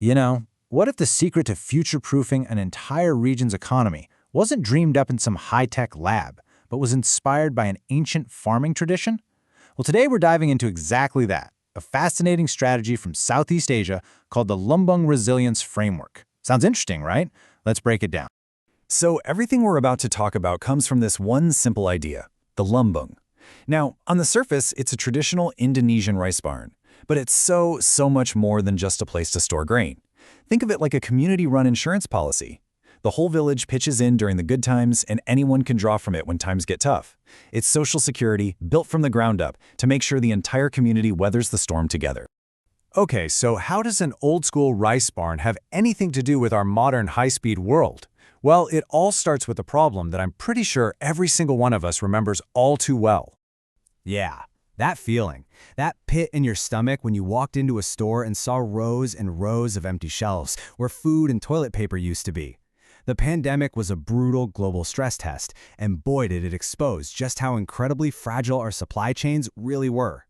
You know, what if the secret to future-proofing an entire region's economy wasn't dreamed up in some high-tech lab, but was inspired by an ancient farming tradition? Well, today we're diving into exactly that, a fascinating strategy from Southeast Asia called the Lumbung Resilience Framework. Sounds interesting, right? Let's break it down. So everything we're about to talk about comes from this one simple idea, the lumbung. Now, on the surface, it's a traditional Indonesian rice barn, but it's so much more than just a place to store grain. Think of it like a community-run insurance policy. The whole village pitches in during the good times, and anyone can draw from it when times get tough. It's social security, built from the ground up, to make sure the entire community weathers the storm together. Okay, so how does an old-school rice barn have anything to do with our modern high-speed world? Well, it all starts with a problem that I'm pretty sure every single one of us remembers all too well. Yeah, that feeling. That pit in your stomach when you walked into a store and saw rows and rows of empty shelves where food and toilet paper used to be. The pandemic was a brutal global stress test, and boy did it expose just how incredibly fragile our supply chains really were.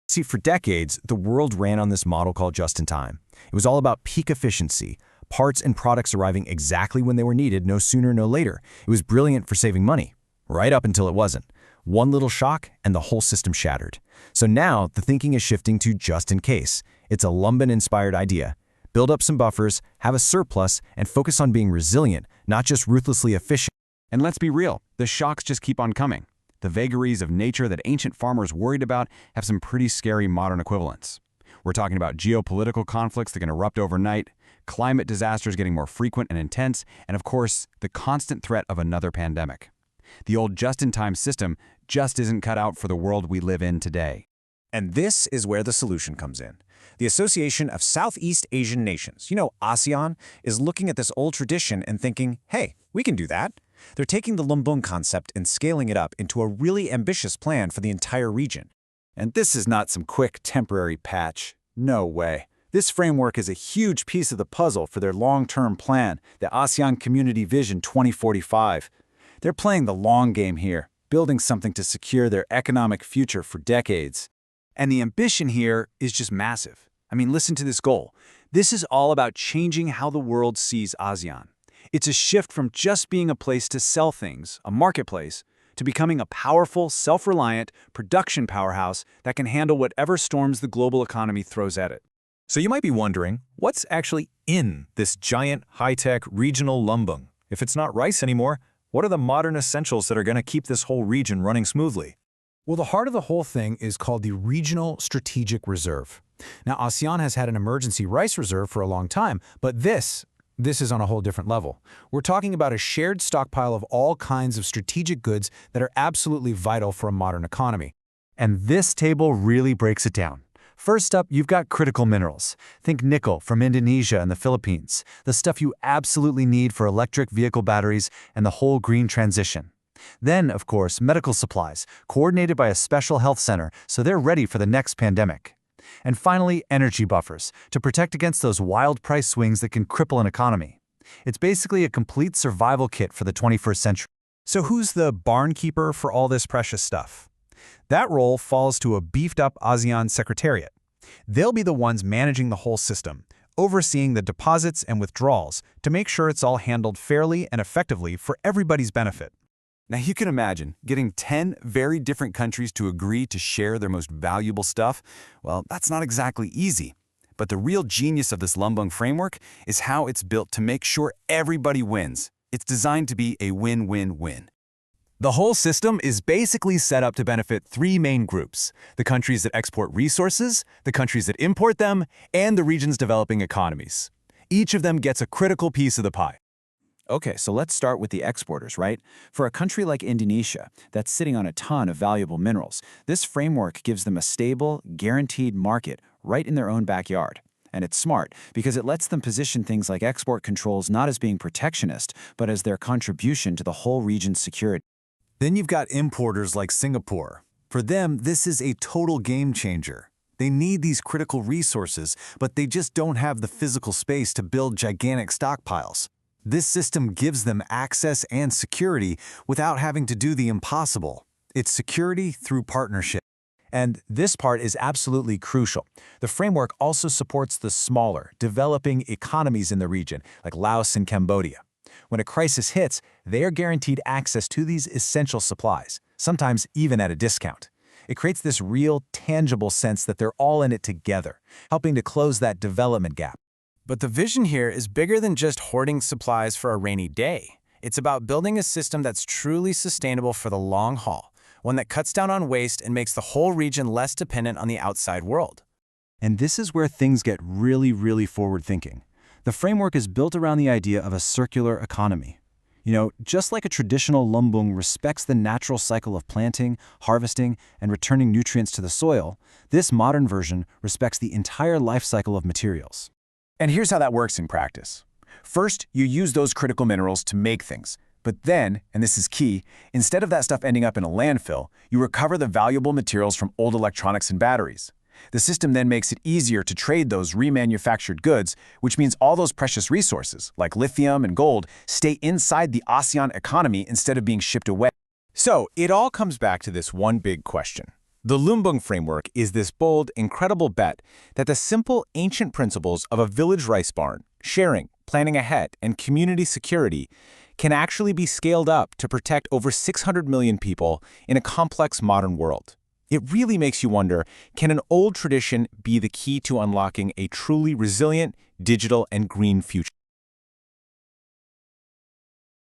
See, for decades, the world ran on this model called just-in-time. It was all about peak efficiency, parts and products arriving exactly when they were needed, no sooner, no later. It was brilliant for saving money, right up until it wasn't. One little shock, and the whole system shattered. So now, the thinking is shifting to just in case. It's a Lumbung-inspired idea. Build up some buffers, have a surplus, and focus on being resilient, not just ruthlessly efficient. And let's be real, the shocks just keep on coming. The vagaries of nature that ancient farmers worried about have some pretty scary modern equivalents. We're talking about geopolitical conflicts that can erupt overnight, climate disasters getting more frequent and intense, and of course, the constant threat of another pandemic. The old just-in-time system just isn't cut out for the world we live in today. And this is where the solution comes in. The Association of Southeast Asian Nations, ASEAN, is looking at this old tradition and thinking, hey, we can do that. They're taking the Lumbung concept and scaling it up into a really ambitious plan for the entire region. And this is not some quick temporary patch. No way. This framework is a huge piece of the puzzle for their long-term plan, the ASEAN Community Vision 2045. They're playing the long game here, building something to secure their economic future for decades. And the ambition here is just massive. I mean, listen to this goal. This is all about changing how the world sees ASEAN. It's a shift from just being a place to sell things, a marketplace, to becoming a powerful, self-reliant production powerhouse that can handle whatever storms the global economy throws at it. So you might be wondering, what's actually in this giant, high-tech, regional lumbung? If it's not rice anymore, what are the modern essentials that are going to keep this whole region running smoothly? Well, the heart of the whole thing is called the Regional Strategic Reserve. Now, ASEAN has had an emergency rice reserve for a long time, but this is on a whole different level. We're talking about a shared stockpile of all kinds of strategic goods that are absolutely vital for a modern economy. And this table really breaks it down. First up, you've got critical minerals. Think nickel from Indonesia and the Philippines, the stuff you absolutely need for electric vehicle batteries and the whole green transition. Then, of course, medical supplies, coordinated by a special health center, so they're ready for the next pandemic. And finally, energy buffers, to protect against those wild price swings that can cripple an economy. It's basically a complete survival kit for the 21st century. So who's the barn keeper for all this precious stuff? That role falls to a beefed-up ASEAN Secretariat. They'll be the ones managing the whole system, overseeing the deposits and withdrawals to make sure it's all handled fairly and effectively for everybody's benefit. Now you can imagine getting 10 very different countries to agree to share their most valuable stuff. Well, that's not exactly easy. But the real genius of this Lumbung framework is how it's built to make sure everybody wins. It's designed to be a win-win-win. The whole system is basically set up to benefit three main groups: the countries that export resources, the countries that import them, and the region's developing economies. Each of them gets a critical piece of the pie. Okay, so let's start with the exporters, right? For a country like Indonesia that's sitting on a ton of valuable minerals, this framework gives them a stable, guaranteed market right in their own backyard. And it's smart because it lets them position things like export controls not as being protectionist, but as their contribution to the whole region's security. Then you've got importers like Singapore. For them, this is a total game changer. They need these critical resources, but they just don't have the physical space to build gigantic stockpiles. This system gives them access and security without having to do the impossible. It's security through partnership. And this part is absolutely crucial. The framework also supports the smaller, developing economies in the region, like Laos and Cambodia. When a crisis hits, they are guaranteed access to these essential supplies, sometimes even at a discount. It creates this real, tangible sense that they're all in it together, helping to close that development gap. But the vision here is bigger than just hoarding supplies for a rainy day. It's about building a system that's truly sustainable for the long haul, one that cuts down on waste and makes the whole region less dependent on the outside world. And this is where things get really forward-thinking. The framework is built around the idea of a circular economy. Just like a traditional Lumbung respects the natural cycle of planting, harvesting, and returning nutrients to the soil, this modern version respects the entire life cycle of materials. And here's how that works in practice. First, you use those critical minerals to make things. But then, and this is key, instead of that stuff ending up in a landfill, you recover the valuable materials from old electronics and batteries. The system then makes it easier to trade those remanufactured goods, which means all those precious resources, like lithium and gold, stay inside the ASEAN economy instead of being shipped away. So, it all comes back to this one big question. The Lumbung framework is this bold, incredible bet that the simple, ancient principles of a village rice barn, sharing, planning ahead, and community security can actually be scaled up to protect over 600 million people in a complex modern world. It really makes you wonder, can an old tradition be the key to unlocking a truly resilient, digital, and green future?